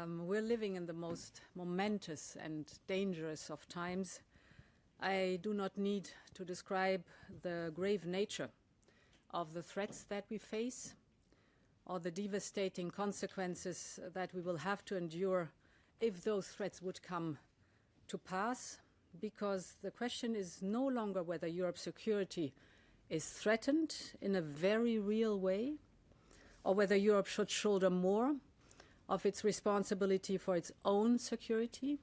We're living in the most momentous and dangerous of times. I do not need to describe the grave nature of the threats that we face or the devastating consequences that we will have to endure if those threats would come to pass, because the question is no longer whether Europe's security is threatened in a very real way or whether Europe should shoulder more of its responsibility for its own security.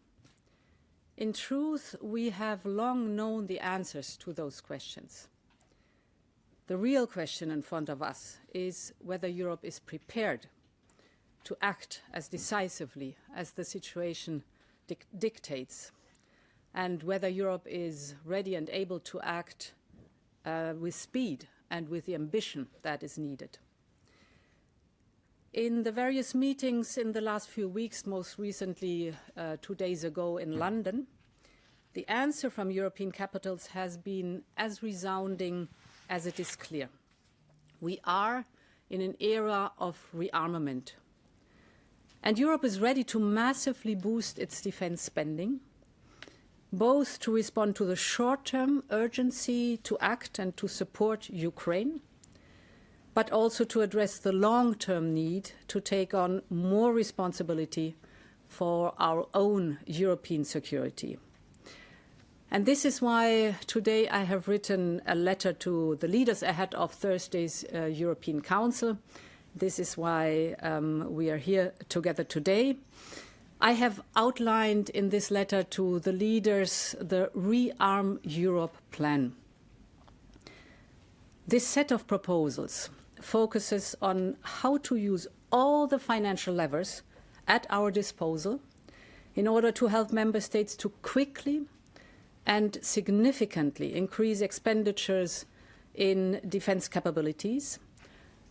In truth, we have long known the answers to those questions. The real question in front of us is whether Europe is prepared to act as decisively as the situation dictates, and whether Europe is ready and able to act with speed and with the ambition that is needed. In the various meetings in the last few weeks, most recently 2 days ago in London, the answer from European capitals has been as resounding as it is clear. We are in an era of rearmament. And Europe is ready to massively boost its defense spending, both to respond to the short-term urgency to act and to support Ukraine, but also to address the long-term need to take on more responsibility for our own European security. And this is why today I have written a letter to the leaders ahead of Thursday's European Council. This is why we are here together today. I have outlined in this letter to the leaders the ReArm Europe plan. This set of proposals focuses on how to use all the financial levers at our disposal in order to help member states to quickly and significantly increase expenditures in defense capabilities,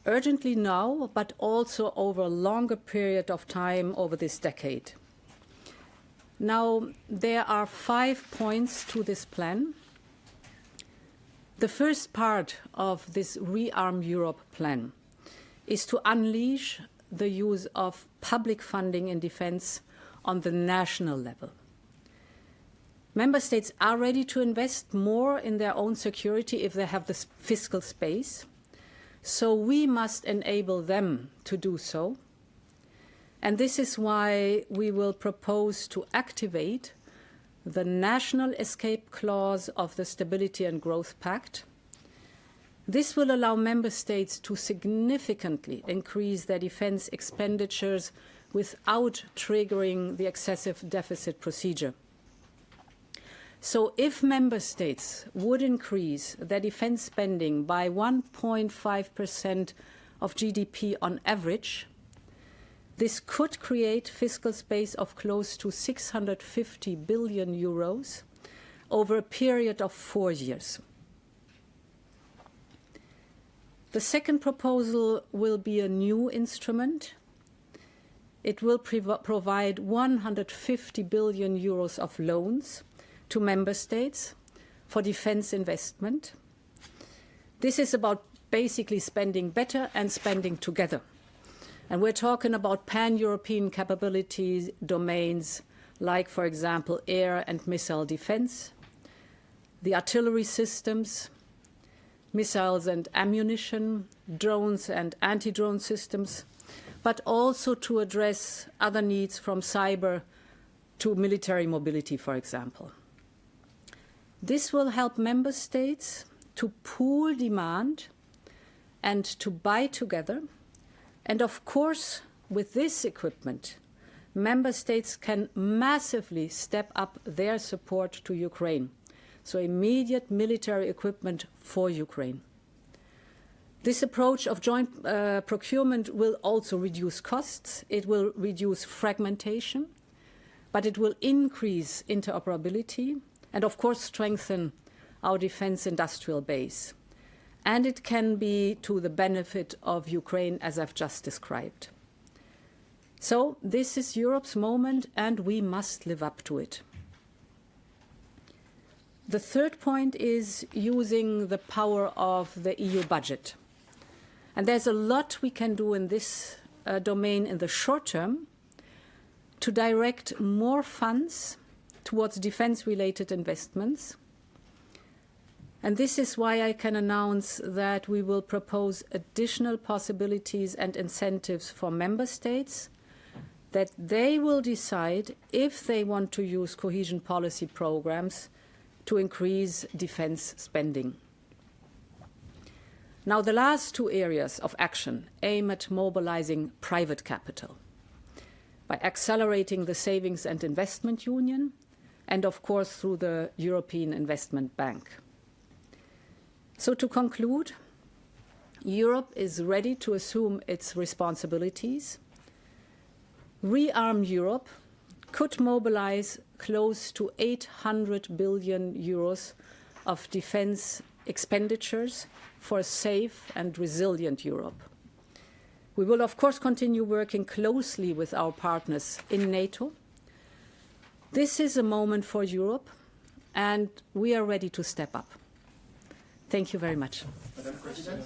urgently now, but also over a longer period of time over this decade. Now, there are 5 points to this plan. The first part of this ReArm Europe plan is to unleash the use of public funding in defense on the national level. Member states are ready to invest more in their own security if they have the fiscal space, so we must enable them to do so. And this is why we will propose to activate the national escape clause of the Stability and Growth Pact. This will allow member states to significantly increase their defense expenditures without triggering the excessive deficit procedure. So if member states would increase their defense spending by 1.5% of GDP on average, this could create fiscal space of close to 650 billion euros over a period of 4 years. The second proposal will be a new instrument. It will provide 150 billion euros of loans to member states for defense investment. This is about basically spending better and spending together. And we're talking about pan-European capabilities domains like, for example, air and missile defense, the artillery systems, missiles and ammunition, drones and anti-drone systems, but also to address other needs from cyber to military mobility, for example. This will help member states to pool demand and to buy together. And of course, with this equipment, member states can massively step up their support to Ukraine. So immediate military equipment for Ukraine. This approach of joint procurement will also reduce costs. It will reduce fragmentation, but it will increase interoperability and, of course, strengthen our defense industrial base. And it can be to the benefit of Ukraine, as I've just described. So this is Europe's moment, and we must live up to it. The third point is using the power of the EU budget. And there's a lot we can do in this domain in the short term, to direct more funds towards defense-related investments. And this is why I can announce that we will propose additional possibilities and incentives for member states, that they will decide if they want to use cohesion policy programs to increase defense spending. Now, the last two areas of action aim at mobilizing private capital by accelerating the Savings and Investment Union and, of course, through the European Investment Bank. So to conclude, Europe is ready to assume its responsibilities. ReArm Europe could mobilize close to 800 billion euros of defense expenditures for a safe and resilient Europe. We will, of course, continue working closely with our partners in NATO. This is a moment for Europe, and we are ready to step up. Thank you very much. Madam President.